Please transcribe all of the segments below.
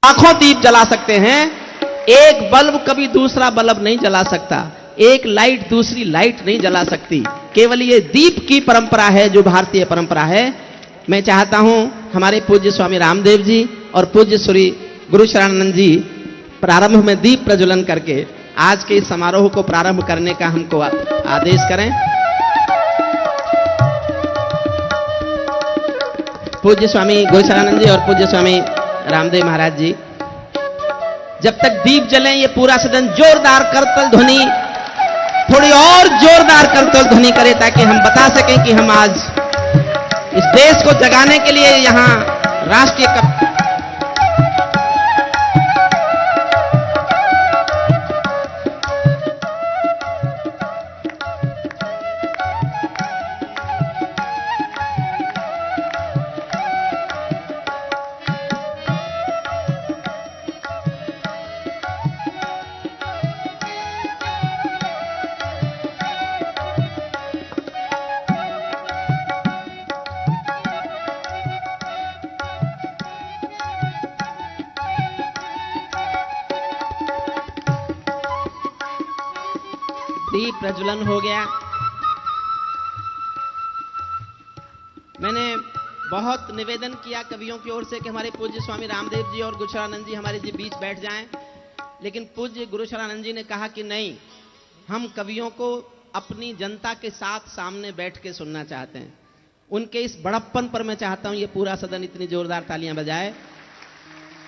लाखों दीप जला सकते हैं, एक बल्ब कभी दूसरा बल्ब नहीं जला सकता, एक लाइट दूसरी लाइट नहीं जला सकती। केवल ये दीप की परंपरा है जो भारतीय परंपरा है। मैं चाहता हूं हमारे पूज्य स्वामी रामदेव जी और पूज्य श्री गुरु शरणानंद जी प्रारंभ में दीप प्रज्वलन करके आज के इस समारोह को प्रारंभ करने का हमको आदेश करें। पूज्य स्वामी गुरु शरणानंद जी और पूज्य स्वामी रामदेव महाराज जी, जब तक दीप जलें ये पूरा सदन जोरदार करतल ध्वनि, थोड़ी और जोरदार करतल ध्वनि करे ताकि हम बता सकें कि हम आज इस देश को जगाने के लिए यहां राष्ट्रीय दीप प्रज्वलन हो गया। मैंने बहुत निवेदन किया कवियों की ओर से कि हमारे पूज्य स्वामी रामदेव जी और गुरु शरणानंद जी हमारे जी बीच बैठ जाएं, लेकिन पूज्य गुरु शरणानंद जी ने कहा कि नहीं, हम कवियों को अपनी जनता के साथ सामने बैठ के सुनना चाहते हैं। उनके इस बड़प्पन पर मैं चाहता हूं ये पूरा सदन इतनी जोरदार तालियां बजाए।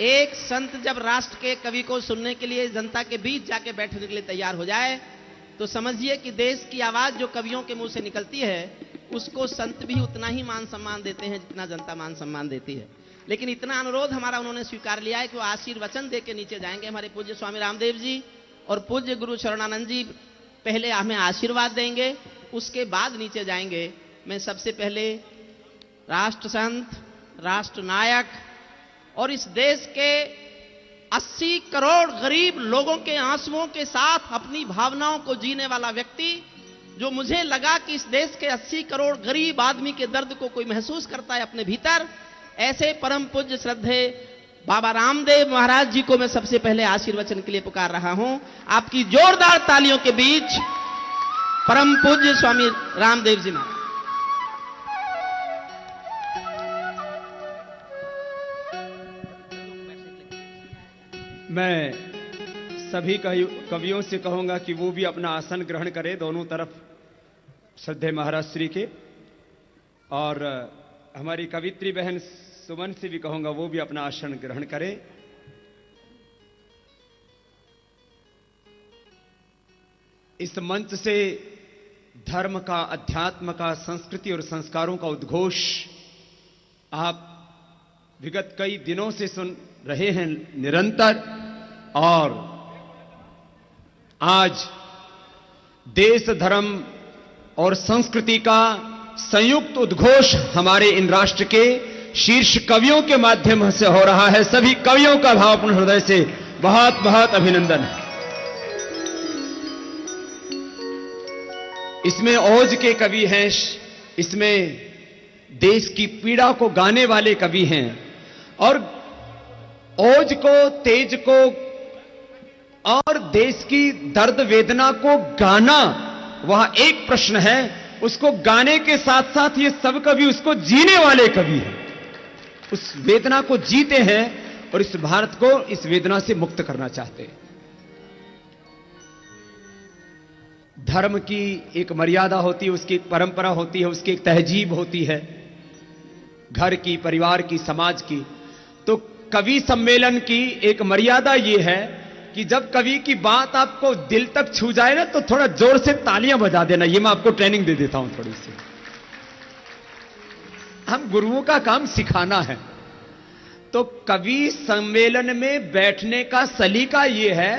एक संत जब राष्ट्र के कवि को सुनने के लिए जनता के बीच जाके बैठने के लिए तैयार हो जाए तो समझिए कि देश की आवाज जो कवियों के मुंह से निकलती है उसको संत भी उतना ही मान सम्मान देते हैं जितना जनता मान सम्मान देती है। लेकिन इतना अनुरोध हमारा उन्होंने स्वीकार लिया है कि वो आशीर्वचन दे के नीचे जाएंगे। हमारे पूज्य स्वामी रामदेव जी और पूज्य गुरु शरणानंद जी पहले हमें आशीर्वाद देंगे, उसके बाद नीचे जाएंगे। मैं सबसे पहले राष्ट्र संत, राष्ट्र नायक और इस देश के 80 करोड़ गरीब लोगों के आंसुओं के साथ अपनी भावनाओं को जीने वाला व्यक्ति, जो मुझे लगा कि इस देश के 80 करोड़ गरीब आदमी के दर्द को कोई महसूस करता है अपने भीतर, ऐसे परम पूज्य श्रद्धे बाबा रामदेव महाराज जी को मैं सबसे पहले आशीर्वचन के लिए पुकार रहा हूं। आपकी जोरदार तालियों के बीच परम पूज्य स्वामी रामदेव जी महाराज। मैं सभी कवियों से कहूंगा कि वो भी अपना आसन ग्रहण करें दोनों तरफ श्रद्धेय महाराज श्री के, और हमारी कवित्री बहन सुमन से भी कहूंगा वो भी अपना आसन ग्रहण करें। इस मंच से धर्म का, अध्यात्म का, संस्कृति और संस्कारों का उद्घोष आप विगत कई दिनों से सुन रहे हैं निरंतर, और आज देश, धर्म और संस्कृति का संयुक्त उद्घोष हमारे इन राष्ट्र के शीर्ष कवियों के माध्यम से हो रहा है। सभी कवियों का भावपूर्ण हृदय से बहुत बहुत अभिनंदन है। इसमें ओज के कवि हैं, इसमें देश की पीड़ा को गाने वाले कवि हैं, और ओज को, तेज को और देश की दर्द वेदना को गाना वह एक प्रश्न है, उसको गाने के साथ साथ ये सब कवि उसको जीने वाले कवि हैं, उस वेदना को जीते हैं और इस भारत को इस वेदना से मुक्त करना चाहते हैं। धर्म की एक मर्यादा होती है, उसकी एक परंपरा होती है, उसकी एक तहजीब होती है, घर की, परिवार की, समाज की। तो कवि सम्मेलन की एक मर्यादा यह है कि जब कवि की बात आपको दिल तक छू जाए ना तो थोड़ा जोर से तालियां बजा देना। ये मैं आपको ट्रेनिंग दे देता हूं थोड़ी सी। हम गुरुओं का काम सिखाना है। तो कवि सम्मेलन में बैठने का सलीका यह है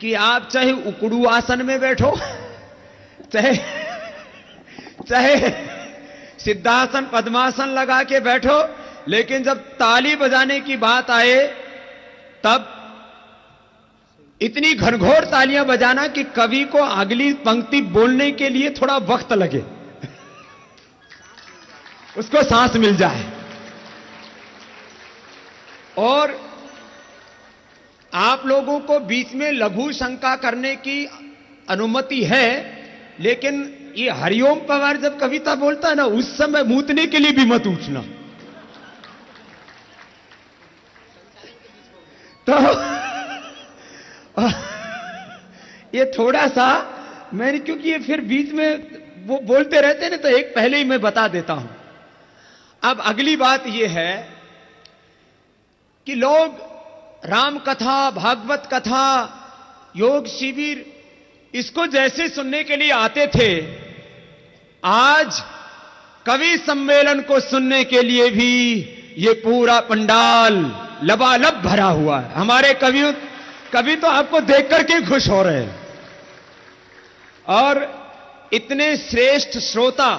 कि आप चाहे उकड़ू आसन में बैठो, चाहे सिद्धासन, पद्मासन लगा के बैठो, लेकिन जब ताली बजाने की बात आए तब इतनी घनघोर तालियां बजाना कि कवि को अगली पंक्ति बोलने के लिए थोड़ा वक्त लगे, उसको सांस मिल जाए। और आप लोगों को बीच में लघु शंका करने की अनुमति है, लेकिन ये हरिओम पवार जब कविता बोलता है ना, उस समय मूतने के लिए भी मत उठना। तो ये थोड़ा सा मैंने, क्योंकि ये फिर बीच में वो बोलते रहते हैं ना, तो एक पहले ही मैं बता देता हूं। अब अगली बात ये है कि लोग राम कथा, भागवत कथा, योग शिविर, इसको जैसे सुनने के लिए आते थे, आज कवि सम्मेलन को सुनने के लिए भी ये पूरा पंडाल लबालब भरा हुआ है। हमारे कवि तो आपको देख करके खुश हो रहे हैं, और इतने श्रेष्ठ श्रोता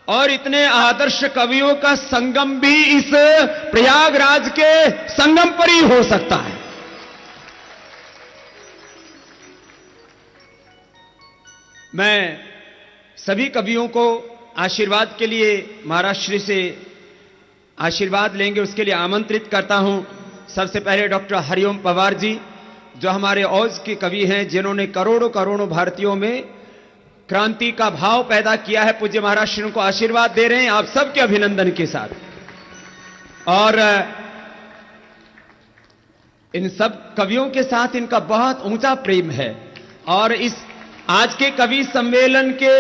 और इतने आदर्श कवियों का संगम भी इस प्रयागराज के संगम पर ही हो सकता है। मैं सभी कवियों को आशीर्वाद के लिए महाराज श्री से आशीर्वाद लेंगे, उसके लिए आमंत्रित करता हूं। सबसे पहले डॉक्टर हरिओम पवार जी, जो हमारे औज के कवि हैं, जिन्होंने करोड़ों करोड़ों भारतीयों में क्रांति का भाव पैदा किया है। पूज्य महाराज श्री को आशीर्वाद दे रहे हैं आप सबके अभिनंदन के साथ। और इन सब कवियों के साथ इनका बहुत ऊंचा प्रेम है, और इस आज के कवि सम्मेलन के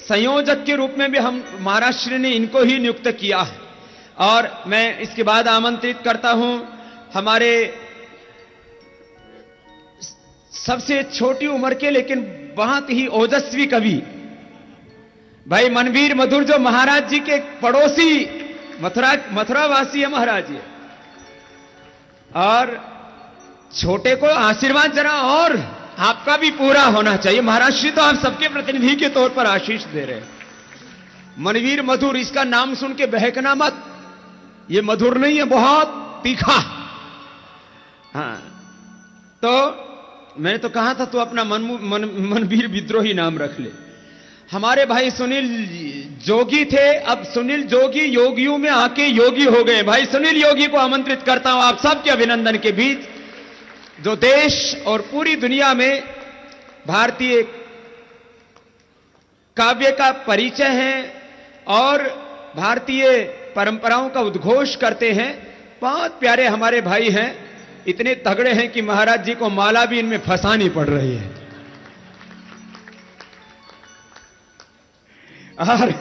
संयोजक के रूप में भी हम महाराज श्री ने इनको ही नियुक्त किया है। और मैं इसके बाद आमंत्रित करता हूं हमारे सबसे छोटी उम्र के लेकिन बहुत ही ओजस्वी कवि भाई मनवीर मधुर, जो महाराज जी के पड़ोसी मथुरावासी है महाराज जी। और छोटे को आशीर्वाद जरा और आपका भी पूरा होना चाहिए। महाराज श्री तो आप सबके प्रतिनिधि के तौर पर आशीष दे रहे हैं। मनवीर मधुर, इसका नाम सुन के बहकना मत, ये मधुर नहीं है, बहुत तीखा। हाँ, तो मैंने तो कहा था तू अपना मनवीर विद्रोही नाम रख ले। हमारे भाई सुनील जोगी थे, अब सुनील जोगी योगियों में आके योगी हो गए। भाई सुनील योगी को आमंत्रित करता हूं आप सबके अभिनंदन के बीच, जो देश और पूरी दुनिया में भारतीय काव्य का परिचय है और भारतीय परंपराओं का उद्घोष करते हैं। बहुत प्यारे हमारे भाई हैं, इतने तगड़े हैं कि महाराज जी को माला भी इनमें फंसानी पड़ रही है। और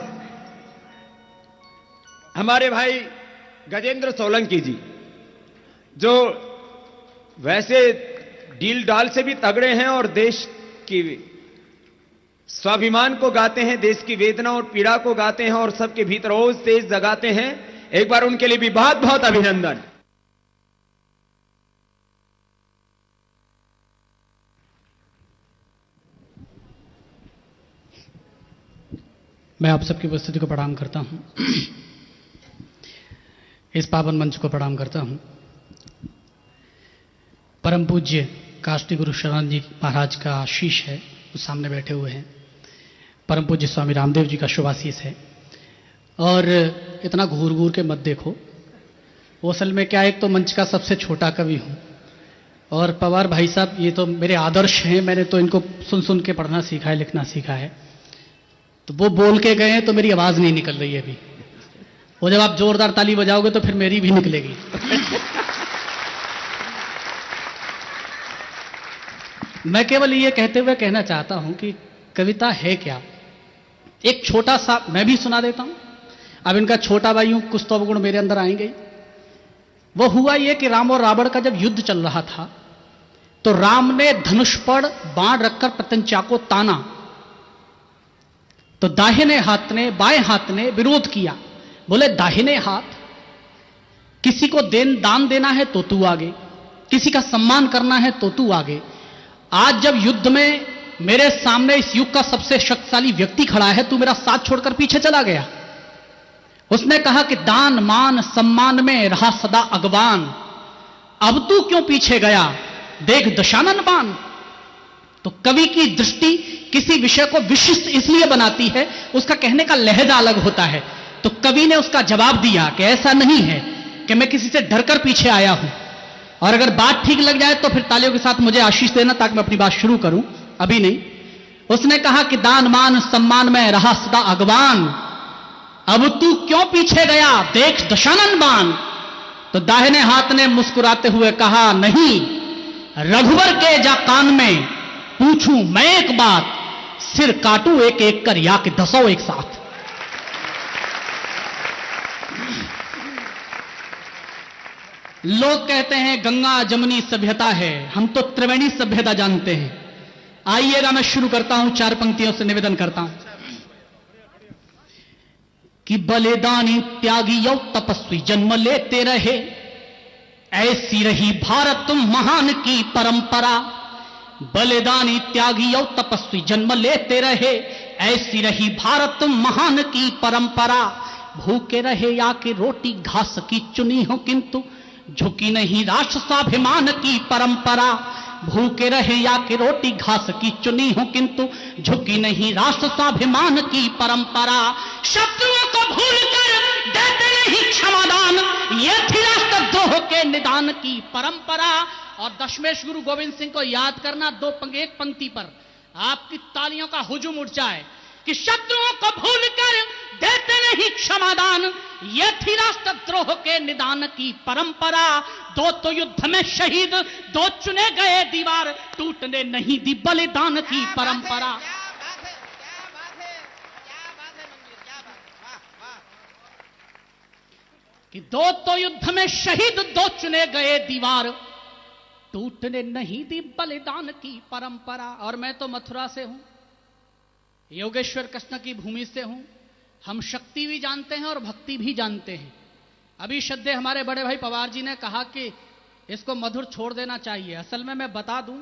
हमारे भाई गजेंद्र सोलंकी जी, जो वैसे डील डाल से भी तगड़े हैं और देश की स्वाभिमान को गाते हैं, देश की वेदना और पीड़ा को गाते हैं और सबके भीतर ओज तेज जगाते हैं। एक बार उनके लिए भी बहुत बहुत अभिनंदन। मैं आप सबकी उपस्थिति को प्रणाम करता हूं, इस पावन मंच को प्रणाम करता हूं। परम पूज्य काष्टी गुरु शरण जी महाराज का आशीष है, वो सामने बैठे हुए हैं। परम पूज्य स्वामी रामदेव जी का शुभाशीष है। और इतना घूर घूर के मत देखो, वो असल में क्या, एक तो मंच का सबसे छोटा कवि हूं, और पवार भाई साहब ये तो मेरे आदर्श हैं। मैंने तो इनको सुन सुन के पढ़ना सीखा है, लिखना सीखा है। तो वो बोल के गए हैं तो मेरी आवाज नहीं निकल रही है अभी। वो जब आप जोरदार ताली बजाओगे तो फिर मेरी भी निकलेगी। मैं केवल ये कहते हुए कहना चाहता हूं कि कविता है क्या। एक छोटा सा मैं भी सुना देता हूं। अब इनका छोटा भाई हूं, कुछ तो गुण मेरे अंदर आएंगे। वो हुआ ये कि राम और रावण का जब युद्ध चल रहा था तो राम ने धनुष पर बाण रखकर प्रत्यंचा को ताना, तो दाहिने हाथ ने बाएं हाथ ने विरोध किया। बोले दाहिने हाथ, किसी को दान देना है तो तू आगे, किसी का सम्मान करना है तो तू आगे। आज जब युद्ध में मेरे सामने इस युग का सबसे शक्तिशाली व्यक्ति खड़ा है, तू मेरा साथ छोड़कर पीछे चला गया। उसने कहा कि दान मान सम्मान में रहा सदा अगवान, अब तू क्यों पीछे गया, देख दशानन बाण। तो कवि की दृष्टि किसी विषय को विशिष्ट इसलिए बनाती है, उसका कहने का लहजा अलग होता है। तो कवि ने उसका जवाब दिया कि ऐसा नहीं है कि मैं किसी से डरकर पीछे आया हूं, और अगर बात ठीक लग जाए तो फिर तालियों के साथ मुझे आशीष देना ताकि मैं अपनी बात शुरू करूं, अभी नहीं। उसने कहा कि दान मान सम्मान में रहा सदा अगवान, अब तू क्यों पीछे गया देख दशानन बाण। तो दाहिने हाथ ने मुस्कुराते हुए कहा, नहीं रघुवर के जा कान में पूछूं मैं एक बात, सिर काटूं एक एक कर या कि दसों एक साथ। लोग कहते हैं गंगा जमुनी सभ्यता है, हम तो त्रिवेणी सभ्यता जानते हैं। आइएगा मैं शुरू करता हूं, 4 पंक्तियों से निवेदन करता हूं कि बलिदानी त्यागी यौ तपस्वी जन्म लेते रहे, ऐसी रही भारत महान की परंपरा। बलिदानी त्यागी यौ तपस्वी जन्म लेते रहे, ऐसी रही भारत महान की परंपरा। भूखे रहे या कि रोटी घास की चुनी हो, किंतु झुकी नहीं राष्ट्र स्वाभिमान की परंपरा। भूखे रहे या कि रोटी घास की चुनी हो, किंतु झुकी नहीं राष्ट्र स्वाभिमान की परंपरा। शत्रुओं को भूलकर देते नहीं क्षमादान, ये थी राष्ट्रद्रोह के निदान की परंपरा। और दशमेश गुरु गोविंद सिंह को याद करना, एक पंक्ति पर आपकी तालियों का हुजूम उठ जाए कि शत्रुओं को भूलकर देते नहीं क्षमादान, ये थी राष्ट्रद्रोह के निदान की परंपरा। 2 तो युद्ध में शहीद, 2 चुने गए दीवार, टूटने नहीं दी बलिदान की परंपरा। कि 2 तो युद्ध में शहीद, 2 चुने गए दीवार, टूटने नहीं दी बलिदान की परंपरा। और मैं तो मथुरा से हूं, योगेश्वर कृष्ण की भूमि से हूं। हम शक्ति भी जानते हैं और भक्ति भी जानते हैं। अभी श्रद्धेय हमारे बड़े भाई पवार जी ने कहा कि इसको मधुर छोड़ देना चाहिए। असल में मैं बता दूं,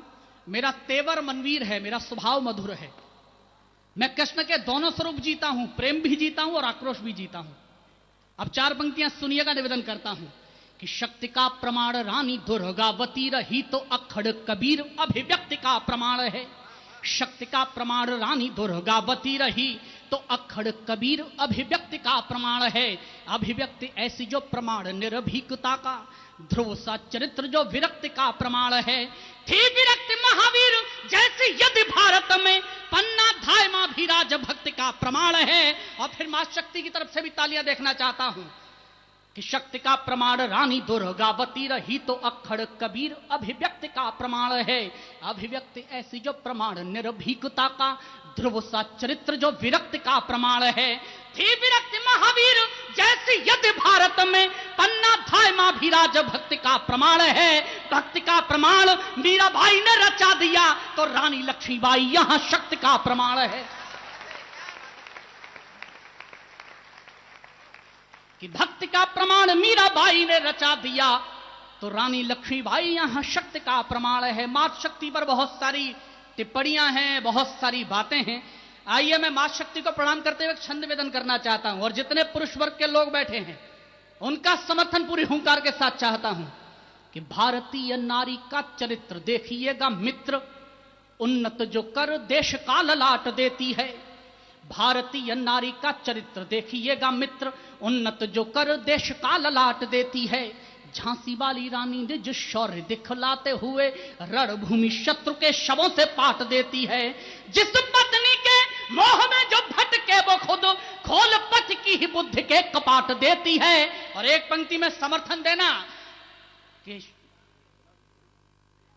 मेरा तेवर मनवीर है, मेरा स्वभाव मधुर है। मैं कृष्ण के दोनों स्वरूप जीता हूं, प्रेम भी जीता हूं और आक्रोश भी जीता हूं। अब 4 पंक्तियां सुनिएगा, निवेदन करता हूं कि शक्ति का प्रमाण रानी दुर्गावती रही, तो अखड़ कबीर अभिव्यक्ति का प्रमाण है। शक्ति का प्रमाण रानी दुर्गावती रही, तो अखड़ कबीर अभिव्यक्ति का प्रमाण है। अभिव्यक्ति ऐसी जो प्रमाण निर्भीकता का, ध्रुव सा चरित्र जो विरक्ति का प्रमाण है। थी विरक्ति महावीर जैसी यदि भारत में, पन्ना धाय मां भी राज भक्ति का प्रमाण है। और फिर मां शक्ति की तरफ से भी तालियां देखना चाहता हूं कि शक्ति का प्रमाण रानी दुर्गावती रही, तो अखड़ कबीर अभिव्यक्ति का प्रमाण है। अभिव्यक्ति ऐसी जो प्रमाण निर्भीकता का, ध्रुव सा चरित्र जो विरक्ति का प्रमाण है। थी विरक्ति महावीर जैसी यदि भारत में, पन्ना धाय मां भी राज भक्ति का प्रमाण है। भक्ति का प्रमाण मीराबाई ने रचा दिया, तो रानी लक्ष्मीबाई यहां शक्ति का प्रमाण है। कि भक्ति का प्रमाण मीराबाई ने रचा दिया, तो रानी लक्ष्मीबाई यहां शक्ति का प्रमाण है। मात शक्ति पर बहुत सारी टिप्पणियां हैं, बहुत सारी बातें हैं। आइए मैं मात शक्ति को प्रणाम करते हुए छंद वेदन करना चाहता हूं, और जितने पुरुष वर्ग के लोग बैठे हैं उनका समर्थन पूरी हुंकार के साथ चाहता हूं कि भारतीय नारी का चरित्र देखिएगा मित्र, उन्नत जो कर देश का ललाट देती है। भारतीय नारी का चरित्र देखिएगा मित्र, उन्नत जो कर देश का ललाट देती है। झांसी वाली रानी ने जो शौर्य दिखलाते हुए रणभूमि शत्रु के शवों से पाट देती है। जिस पत्नी के मोह में जो भटके वो खुद खोल पति की ही बुद्धि के कपाट देती है। और एक पंक्ति में समर्थन देना कि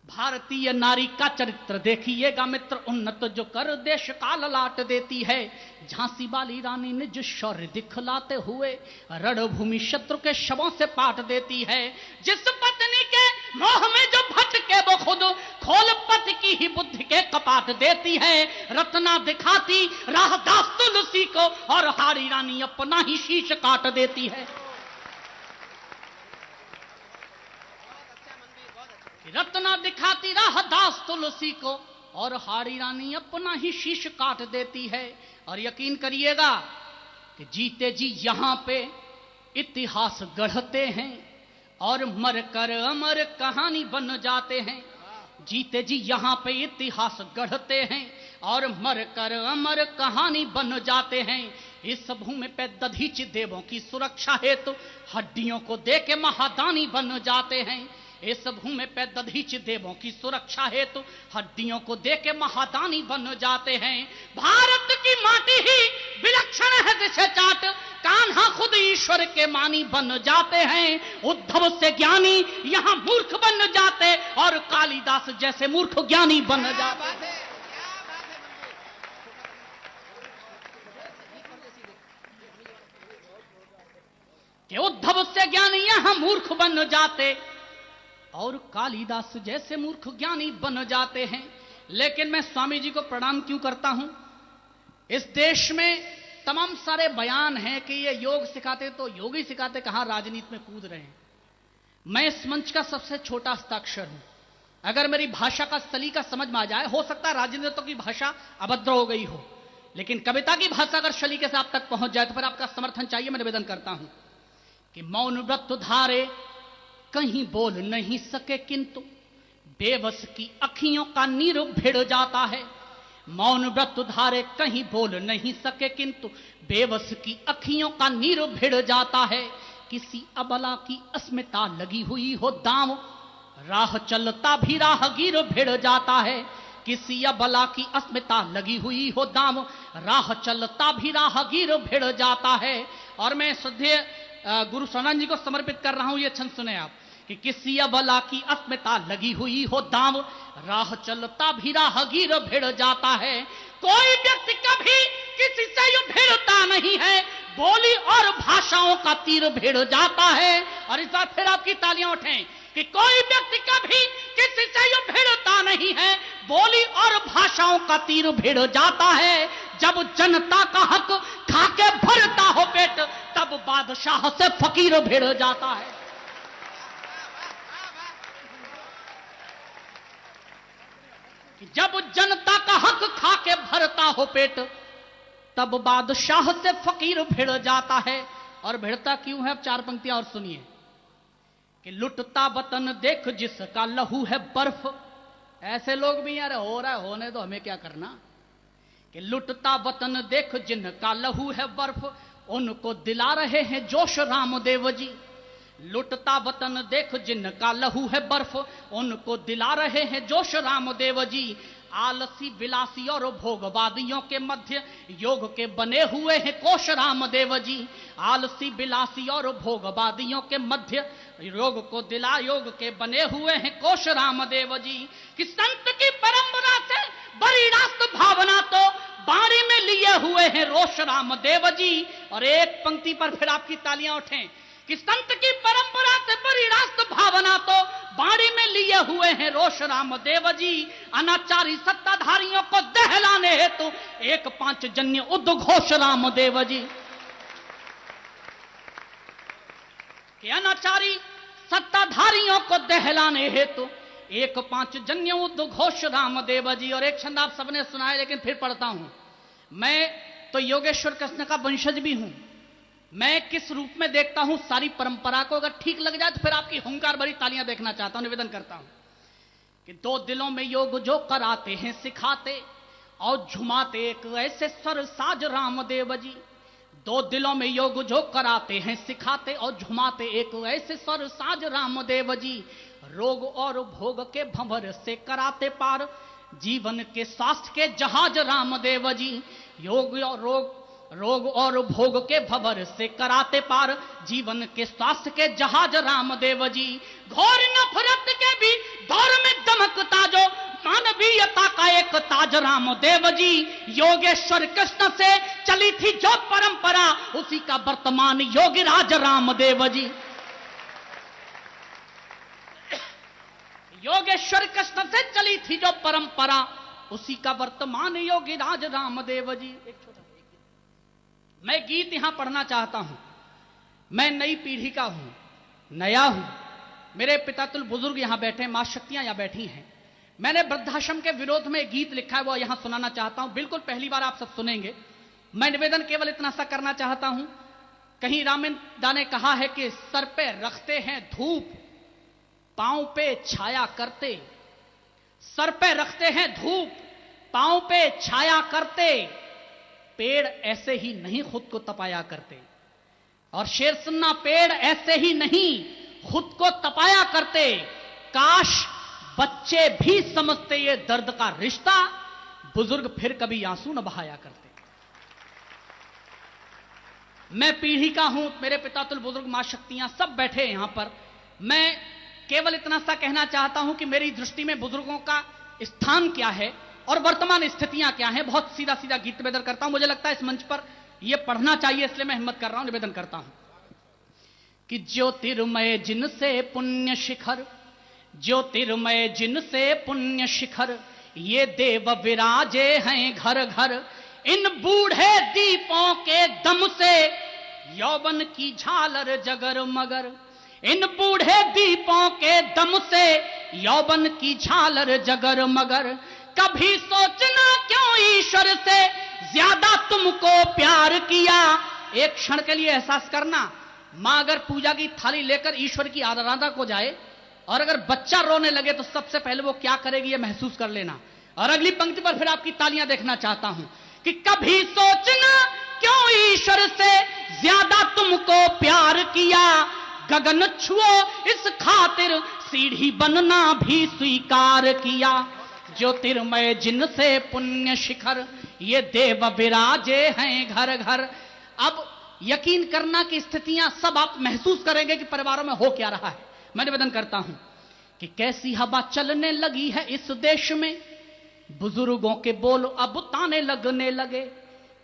भारतीय नारी का चरित्र देखिएगा मित्र, उन्नत जो कर देश का ललाट देती है। झांसी वाली रानी ने जो शौर्य दिखलाते हुए रणभूमि शत्रु के शवों से पाट देती है। जिस पत्नी के मोह में जो भटके वो खुद खोल पति की ही बुद्धि के कपाट देती है। रत्ना दिखाती राहदास तुलसी को, और हारी रानी अपना ही शीश काट देती है। रत्ना दिखाती राहदास तुलसी को, और हारी रानी अपना ही शीश काट देती है। और यकीन करिएगा कि जीते जी यहां पे इतिहास गढ़ते हैं, और मरकर अमर कहानी बन जाते हैं। जीते जी यहां पे इतिहास गढ़ते हैं, और मरकर अमर कहानी बन जाते हैं। इस भूमि पे दधीच देवों की सुरक्षा हेतु हड्डियों को दे के महादानी बन जाते हैं। इस भूमि पे दधीच देवों की सुरक्षा हेतु हड्डियों को दे के महादानी बन जाते हैं। भारत की माटी ही विलक्षण है जिसे चाट, कान्हा खुद ईश्वर के मानी बन जाते हैं। उद्धव से ज्ञानी यहां मूर्ख बन जाते और कालिदास जैसे मूर्ख ज्ञानी बन जाते। कि उद्धव से ज्ञानी यहां मूर्ख बन जाते और कालिदास जैसे मूर्ख ज्ञानी बन जाते हैं। लेकिन मैं स्वामी जी को प्रणाम क्यों करता हूं? इस देश में तमाम सारे बयान हैं कि ये योग सिखाते, तो योगी सिखाते, कहां राजनीति में कूद रहे हैं। मैं इस मंच का सबसे छोटा हस्ताक्षर हूं। अगर मेरी भाषा का सलीका समझ में आ जाए, हो सकता है राजनीतियों की भाषा अभद्र हो गई हो, लेकिन कविता की भाषा अगर सलीके से आप तक पहुंच जाए तो फिर आपका समर्थन चाहिए। मैं निवेदन करता हूं कि मौन व्रत धारे कहीं बोल नहीं सके, किंतु बेबस की अखियों का नीर भिड़ जाता है। मौन व्रत धारे कहीं बोल नहीं सके, किंतु बेबस की अखियों का नीर भिड़ जाता है। किसी अबला की अस्मिता लगी हुई हो दांव, राह चलता भी राहगीर भिड़ जाता है। किसी अबला की अस्मिता लगी हुई हो दांव, राह चलता भी राहगीर भिड़ जाता है। और मैं श्रद्धेय गुरु शरणानंद जी को समर्पित कर रहा हूं ये छंद सुने आप कि किसी अबला की अस्मिता लगी हुई हो दांव, राह चलता भी राहगीर भिड़ जाता है। कोई व्यक्ति कभी किसी से यूं भिड़ता नहीं है, बोली और भाषाओं का तीर भिड़ जाता है। और इस बार फिर आपकी तालियां उठें कि कोई व्यक्ति कभी किसी से यूं भिड़ता नहीं है, बोली और भाषाओं का तीर भिड़ जाता है। जब जनता का हक खाके भरता हो पेट, तब बादशाह से फकीर भिड़ जाता है। जब जनता का हक खाके भरता हो पेट, तब बादशाह से फकीर भिड़ जाता है। और भिड़ता क्यों है? अब चार पंक्तियां और सुनिए कि लुटता वतन देख जिसका लहू है बर्फ। ऐसे लोग भी यार हो रहा है, होने दो, हमें क्या करना। कि लुटता वतन देख जिनका लहू है बर्फ, उनको दिला रहे हैं जोश रामदेव जी। लुटता वतन देख जिनका लहू है बर्फ, उनको दिला रहे हैं जोश रामदेव जी। आलसी विलासी और भोगवादियों के मध्य योग के बने हुए हैं कोश रामदेव जी। आलसी विलासी और भोगवादियों के मध्य योग को दिला योग के बने हुए हैं कोश रामदेव जी। कि संत की परंपरा से बड़ी रास्त भावना तो बाणी में लिए हुए हैं रोश रामदेव जी। और एक पंक्ति पर फिर आपकी तालियां उठें कि संत की परंपरा से बड़ी रास्त भावना तो बाड़ी में लिए हुए हैं रोश रामदेव जी। अनाचारी सत्ताधारियों को दहलाने हेतु एक पांचजन्य उद्घोष रामदेव जी। कि अनाचारी सत्ताधारियों को दहलाने हेतु एक पांचजन्य उद्घोष रामदेव जी। और एक छंद आप सबने सुना है, लेकिन फिर पढ़ता हूं। मैं तो योगेश्वर कृष्ण का वंशज भी हूं। मैं किस रूप में देखता हूं सारी परंपरा को, अगर ठीक लग जाए तो फिर आपकी हुंकार भरी तालियां देखना चाहता हूं। निवेदन करता हूं कि दो दिलों में योग जो कराते हैं सिखाते और झुमाते एक ऐसे स्वर साज रामदेव जी। दो दिलों में योग जो कराते हैं सिखाते और झुमाते एक ऐसे स्वर साज रामदेव जी। रोग और भोग के भंवर से कराते पार, जीवन के स्वास्थ्य के जहाज रामदेव जी। रोग और भोग के भंवर से कराते पार, जीवन के स्वास्थ्य के जहाज रामदेव जी। घोर नफरत के भी दौर में दमकता जो मानवीयता का एक ताज रामदेव जी। योगेश्वर कृष्ण से चली थी जो परंपरा, उसी का वर्तमान योगीराज रामदेव जी। योगेश्वर कृष्ण से चली थी जो परंपरा, उसी का वर्तमान योगीराज रामदेव जी। मैं गीत यहां पढ़ना चाहता हूं। मैं नई पीढ़ी का हूं, नया हूं। मेरे पितातुल बुजुर्ग यहां बैठे, मां शक्तियां यहां बैठी हैं। मैंने वृद्धाश्रम के विरोध में गीत लिखा है, वो यहां सुनाना चाहता हूं। बिल्कुल पहली बार आप सब सुनेंगे। मैं निवेदन केवल इतना सा करना चाहता हूं, कहीं रामिंदा ने कहा है कि सर पे रखते हैं धूप, पांव पे छाया करते। सर पे रखते हैं धूप, पांव पे छाया करते। पेड़ ऐसे ही नहीं खुद को तपाया करते। और शेर सुनना, पेड़ ऐसे ही नहीं खुद को तपाया करते। काश बच्चे भी समझते ये दर्द का रिश्ता, बुजुर्ग फिर कभी आंसू न बहाया करते। मैं पीढ़ी का हूं, मेरे पिता तुल बुजुर्ग मां शक्तियां सब बैठे हैं यहां पर। मैं केवल इतना सा कहना चाहता हूं कि मेरी दृष्टि में बुजुर्गों का स्थान क्या है और वर्तमान स्थितियां क्या हैं। बहुत सीधा सीधा गीत निवेदन करता हूं, मुझे लगता है इस मंच पर यह पढ़ना चाहिए, इसलिए मैं हिम्मत कर रहा हूं, निवेदन करता हूं कि ज्योतिर्मय जिनसे पुण्य शिखर, ज्योतिर्मय जिनसे पुण्य शिखर, ये देव विराजे हैं घर घर। इन बूढ़े दीपों के दम से यौवन की झालर जगर मगर, इन बूढ़े दीपों के दम से यौवन की झालर जगर मगर। कभी सोचना क्यों ईश्वर से ज्यादा तुमको प्यार किया। एक क्षण के लिए एहसास करना, मां अगर पूजा की थाली लेकर ईश्वर की आराधना को जाए और अगर बच्चा रोने लगे तो सबसे पहले वो क्या करेगी ये महसूस कर लेना। और अगली पंक्ति पर फिर आपकी तालियां देखना चाहता हूं कि कभी सोचना क्यों ईश्वर से ज्यादा तुमको प्यार किया। गगन छुओ इस खातिर सीढ़ी बनना भी स्वीकार किया। ज्योतिर्मय जिनसे पुण्य शिखर, ये देव विराजे हैं घर घर। अब यकीन करना कि स्थितियां सब आप महसूस करेंगे कि परिवारों में हो क्या रहा है। मैं निवेदन करता हूं कि कैसी हवा चलने लगी है इस देश में, बुजुर्गों के बोल अब ताने लगने लगे।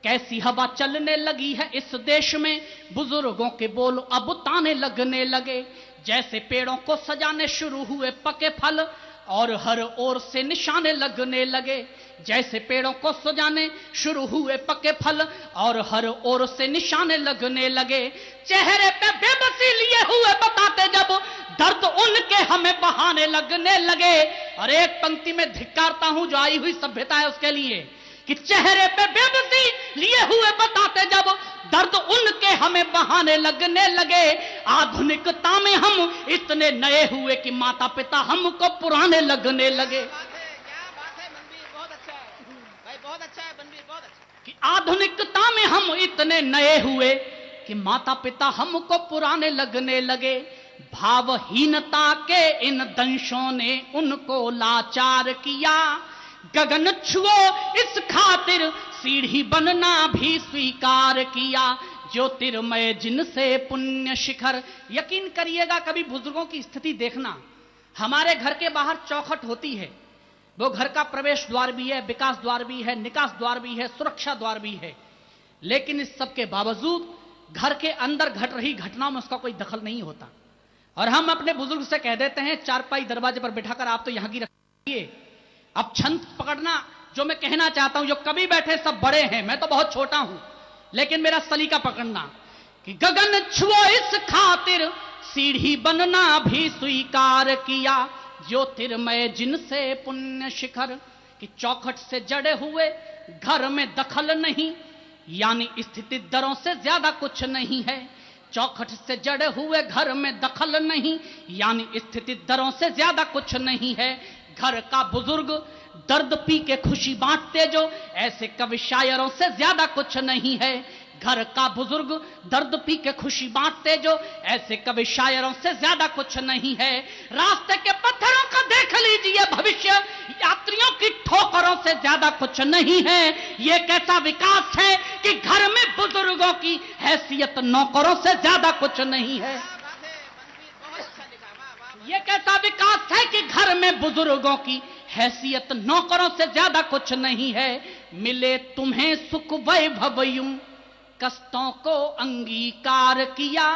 कैसी हवा चलने लगी है इस देश में, बुजुर्गों के बोल अब ताने लगने लगे। जैसे पेड़ों को सजाने शुरू हुए पके फल और हर ओर से निशाने लगने लगे। जैसे पेड़ों को सजाने शुरू हुए पके फल और हर ओर से निशाने लगने लगे। चेहरे पे बेबसी लिए हुए बताते जब दर्द उनके हमें बहाने लगने लगे। और एक पंक्ति में धिक्कारता हूं जो आई हुई सभ्यता है उसके लिए कि चेहरे पे बेबसी लिए हुए बताते जब दर्द उनके हमें बहाने लगने लगे। आधुनिकता में हम इतने नए हुए कि माता पिता हमको पुराने लगने लगे। कि आधुनिकता में हम इतने नए हुए कि माता पिता हमको पुराने लगने लगे। भावहीनता के इन दंशों ने उनको लाचार किया। गगन छुओ इस खातिर सीढ़ी बनना भी स्वीकार किया। ज्योतिर्मय जिनसे पुण्य शिखर। यकीन करिएगा कभी बुजुर्गों की स्थिति देखना, हमारे घर के बाहर चौखट होती है, वो घर का प्रवेश द्वार भी है, विकास द्वार भी है, निकास द्वार भी है, सुरक्षा द्वार भी है, लेकिन इस सब के बावजूद घर के अंदर घट रही घटनाओं में उसका कोई दखल नहीं होता। और हम अपने बुजुर्ग से कह देते हैं चारपाई दरवाजे पर बिठाकर आप तो यहां की रखिए। अब छंद पकड़ना जो मैं कहना चाहता हूं, जो कभी बैठे सब बड़े हैं, मैं तो बहुत छोटा हूं, लेकिन मेरा सलीका पकड़ना कि गगन छुओ इस खातिर सीढ़ी बनना भी स्वीकार किया। ज्योतिर्मय जिनसे पुण्य शिखर। कि चौखट से जड़े हुए घर में दखल नहीं, यानी स्थिति दरों से ज्यादा कुछ नहीं है। चौखट से जड़े हुए घर में दखल नहीं, यानी स्थिति दरों से ज्यादा कुछ नहीं है। घर का बुजुर्ग दर्द पी के खुशी बांटते जो, ऐसे कवि शायरों से ज्यादा कुछ नहीं है। घर का बुजुर्ग दर्द पी के खुशी बांटते जो, ऐसे कवि शायरों से ज्यादा कुछ नहीं है। रास्ते के पत्थरों का देख लीजिए भविष्य, यात्रियों की ठोकरों से ज्यादा कुछ नहीं है। ये कैसा विकास है कि घर में बुजुर्गों की हैसियत नौकरों से ज्यादा कुछ नहीं है। ये कैसा विकास है कि घर में बुजुर्गों की हैसियत नौकरों से ज्यादा कुछ नहीं है। मिले तुम्हें सुख वैभव यूं कष्टों को अंगीकार किया।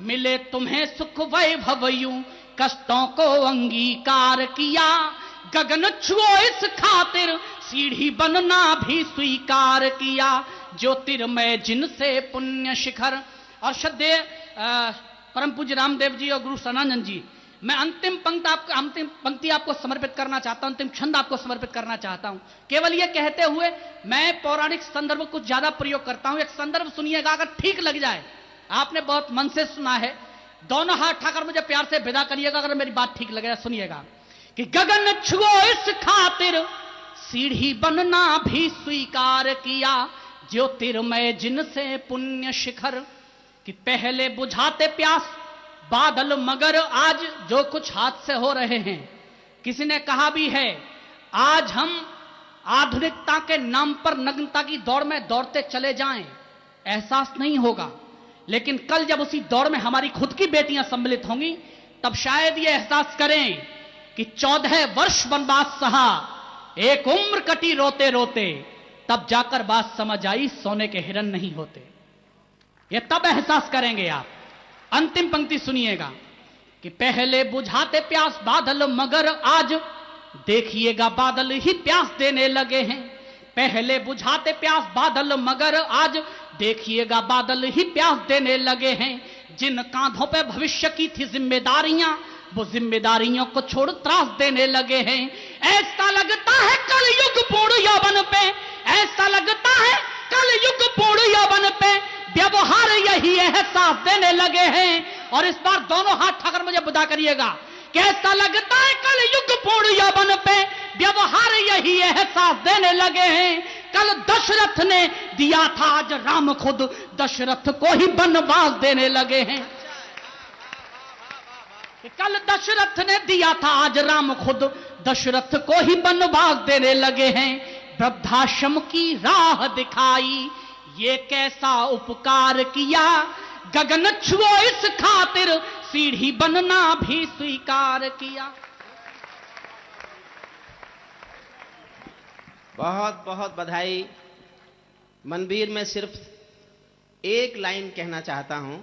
मिले तुम्हें सुख वैभव यूं कष्टों को अंगीकार किया। गगन छुओ इस खातिर सीढ़ी बनना भी स्वीकार किया। ज्योतिर्मय जिनसे पुण्य शिखर। और श्रद्धेय परम पूज्य रामदेव जी और गुरु सनानंद जी, मैं अंतिम पंक्ति आपको समर्पित करना चाहता हूं, अंतिम छंद आपको समर्पित करना चाहता हूं। केवल यह कहते हुए मैं पौराणिक संदर्भ कुछ ज्यादा प्रयोग करता हूं। एक संदर्भ सुनिएगा, अगर ठीक लग जाए, आपने बहुत मन से सुना है, दोनों हाथ उठाकर मुझे प्यार से विदा करिएगा अगर मेरी बात ठीक लगे। सुनिएगा कि गगन छुओ इस खातिर सीढ़ी बनना भी स्वीकार किया। ज्योतिर्मय जिनसे पुण्य शिखर। कि पहले बुझाते प्यास बादल मगर आज जो कुछ हाथ से हो रहे हैं, किसी ने कहा भी है आज हम आधुनिकता के नाम पर नग्नता की दौड़ में दौड़ते चले जाएं, एहसास नहीं होगा, लेकिन कल जब उसी दौड़ में हमारी खुद की बेटियां सम्मिलित होंगी तब शायद ये एहसास करें कि 14 वर्ष वनवास सहा, एक उम्र कटी रोते रोते, तब जाकर बात समझ आई सोने के हिरन नहीं होते। ये तब एहसास करेंगे आप। अंतिम पंक्ति सुनिएगा कि पहले बुझाते प्यास बादल मगर आज देखिएगा बादल ही प्यास देने लगे हैं। पहले बुझाते प्यास बादल मगर आज देखिएगा बादल ही प्यास देने लगे हैं। जिन कांधों पे भविष्य की थी जिम्मेदारियां, वो जिम्मेदारियों को छोड़ त्रास देने लगे हैं। ऐसा लगता है कल युग पूर्ण यौवन पे, ऐसा लगता है कल युग पूर्ण यौवन पे व्यवहार यही एहसास देने लगे हैं। और इस बार दोनों हाथ ठाकर मुझे बुधा करिएगा, कैसा लगता है कल युग पूर्ण यौवन पे व्यवहार यही एहसास देने लगे हैं। कल दशरथ ने दिया था, आज राम खुद दशरथ को ही वनवास देने लगे हैं। कल दशरथ ने दिया था, आज राम खुद दशरथ को ही वनवास देने लगे हैं। वृद्धाश्रम की राह दिखाई, ये कैसा उपकार किया, गगन छुओ इस खातिर सीढ़ी बनना भी स्वीकार किया। बहुत बहुत बधाई। मनवीर, मैं सिर्फ एक लाइन कहना चाहता हूं।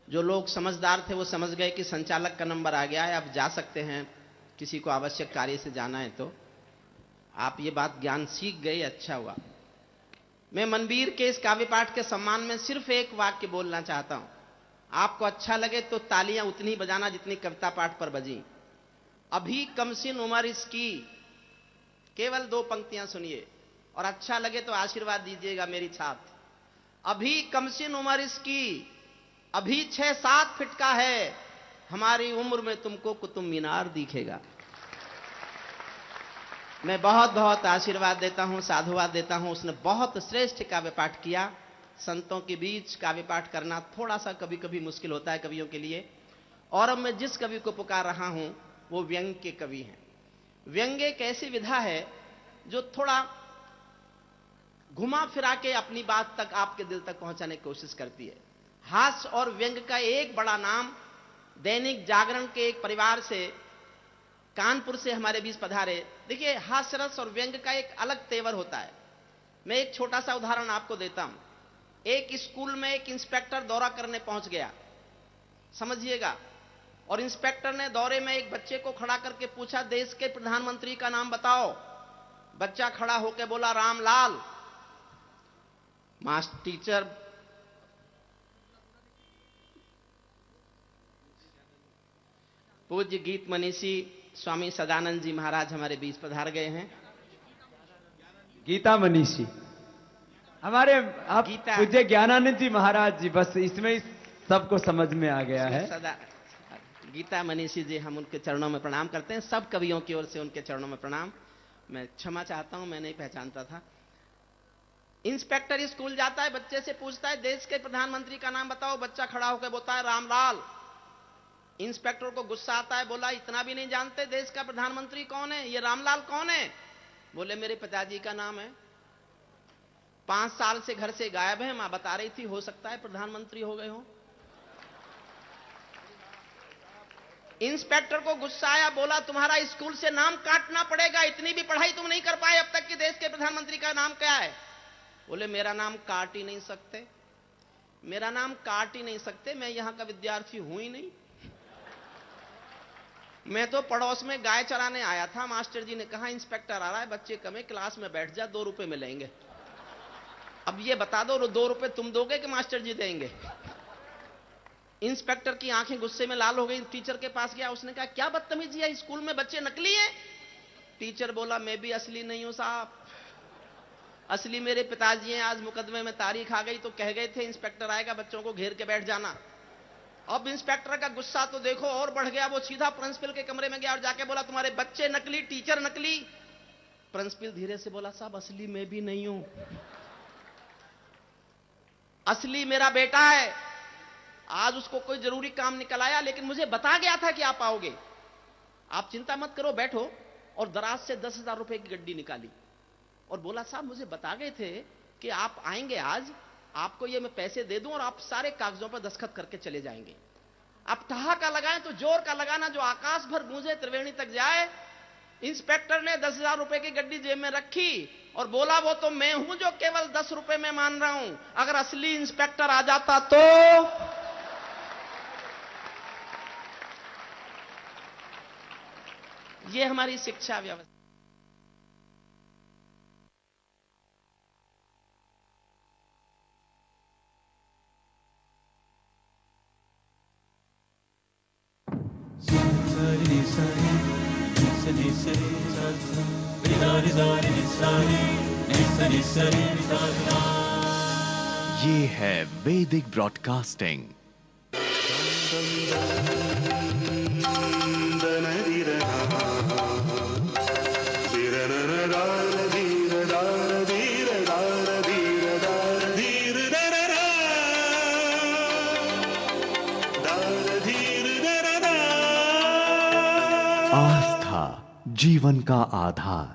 जो लोग समझदार थे वो समझ गए कि संचालक का नंबर आ गया है, अब जा सकते हैं, किसी को आवश्यक कार्य से जाना है तो। आप ये बात ज्ञान सीख गए, अच्छा हुआ। मैं मनवीर के इस काव्य पाठ के सम्मान में सिर्फ एक वाक्य बोलना चाहता हूं। आपको अच्छा लगे तो तालियां उतनी ही बजाना जितनी कविता पाठ पर बजी। अभी कमसिन उम्र इसकी, केवल 2 पंक्तियां सुनिए और अच्छा लगे तो आशीर्वाद दीजिएगा मेरी छात्र। अभी कमसिन उम्र इसकी, अभी 6-7 फीट का है, हमारी उम्र में तुमको कुतुब मीनार दिखेगा। मैं बहुत बहुत आशीर्वाद देता हूं, साधुवाद देता हूं। उसने बहुत श्रेष्ठ काव्य पाठ किया। संतों के बीच काव्य पाठ करना थोड़ा सा कभी कभी मुश्किल होता है कवियों के लिए। और अब मैं जिस कवि को पुकार रहा हूं वो व्यंग्य के कवि हैं। व्यंग्य एक ऐसी विधा है जो थोड़ा घुमा फिरा के अपनी बात तक, आपके दिल तक पहुंचाने की कोशिश करती है। हास्य और व्यंग्य का एक बड़ा नाम, दैनिक जागरण के एक परिवार से कानपुर से हमारे बीच पधारे। देखिए, हास्य रस और व्यंग्य का एक अलग तेवर होता है। मैं एक छोटा सा उदाहरण आपको देता हूं। एक स्कूल में एक इंस्पेक्टर दौरा करने पहुंच गया, समझिएगा। और इंस्पेक्टर ने दौरे में एक बच्चे को खड़ा करके पूछा, देश के प्रधानमंत्री का नाम बताओ। बच्चा खड़ा होकर बोला, रामलाल। मास्टर टीचर पूज्य गीत मनीषी स्वामी सदानंद जी महाराज हमारे बीच पधार गए हैं। गीता मनीषी हमारे, आप पूज्य ज्ञानानंद जी महाराज जी, बस इसमें सबको समझ में आ गया है। गीता मनीषी जी, हम उनके चरणों में प्रणाम करते हैं। सब कवियों की ओर से उनके चरणों में प्रणाम। मैं क्षमा चाहता हूं, मैं नहीं पहचानता था। इंस्पेक्टर स्कूल जाता है, बच्चे से पूछता है, देश के प्रधानमंत्री का नाम बताओ। बच्चा खड़ा होकर बोलता है, रामलाल। इंस्पेक्टर को गुस्सा आता है, बोला, इतना भी नहीं जानते देश का प्रधानमंत्री कौन है? ये रामलाल कौन है? बोले, मेरे पिताजी का नाम है, 5 साल से घर से गायब है, मां बता रही थी, हो सकता है प्रधानमंत्री हो गए हो। इंस्पेक्टर को गुस्सा आया, बोला, तुम्हारा स्कूल से नाम काटना पड़ेगा, इतनी भी पढ़ाई तुम नहीं कर पाए अब तक कि देश के प्रधानमंत्री का नाम क्या है? बोले, मेरा नाम काट ही नहीं सकते, मेरा नाम काट ही नहीं सकते, मैं यहां का विद्यार्थी हूं ही नहीं, मैं तो पड़ोस में गाय चराने आया था। मास्टर जी ने कहा, इंस्पेक्टर आ रहा है, बच्चे कम है, क्लास में बैठ जा, 2 रुपए मिलेंगे। अब ये बता दो, 2 रुपए तुम दोगे कि मास्टर जी देंगे? इंस्पेक्टर की आंखें गुस्से में लाल हो गई। टीचर के पास गया, उसने कहा, क्या बदतमीजी है, स्कूल में बच्चे नकली हैं? टीचर बोला, मैं भी असली नहीं हूं साहब, असली मेरे पिताजी हैं। आज मुकदमे में तारीख आ गई तो कह गए थे इंस्पेक्टर आएगा, बच्चों को घेर के बैठ जाना। अब इंस्पेक्टर का गुस्सा तो देखो और बढ़ गया। वो सीधा प्रिंसिपल के कमरे में गया और जाके बोला, तुम्हारे बच्चे नकली, टीचर नकली। प्रिंसिपल धीरे से बोला, साहब असली मैं भी नहीं हूं, असली मेरा बेटा है। आज उसको कोई जरूरी काम निकल आया, लेकिन मुझे बता गया था कि आप आओगे। आप चिंता मत करो, बैठो। और दराज से 10,000 रुपए की गड्डी निकाली और बोला साहब मुझे बता गए थे कि आप आएंगे आज, आपको ये मैं पैसे दे दूं और आप सारे कागजों पर दस्तखत करके चले जाएंगे। आप ठहाका लगाएं तो जोर का लगाना जो आकाश भर गूंजे, त्रिवेणी तक जाए। इंस्पेक्टर ने 10,000 रुपए की गड्डी जेब में रखी और बोला वो तो मैं हूं जो केवल 10 रुपए में मान रहा हूं, अगर असली इंस्पेक्टर आ जाता तो। ये हमारी शिक्षा व्यवस्था। ये है वैदिक ब्रॉडकास्टिंग। आस्था जीवन का आधार।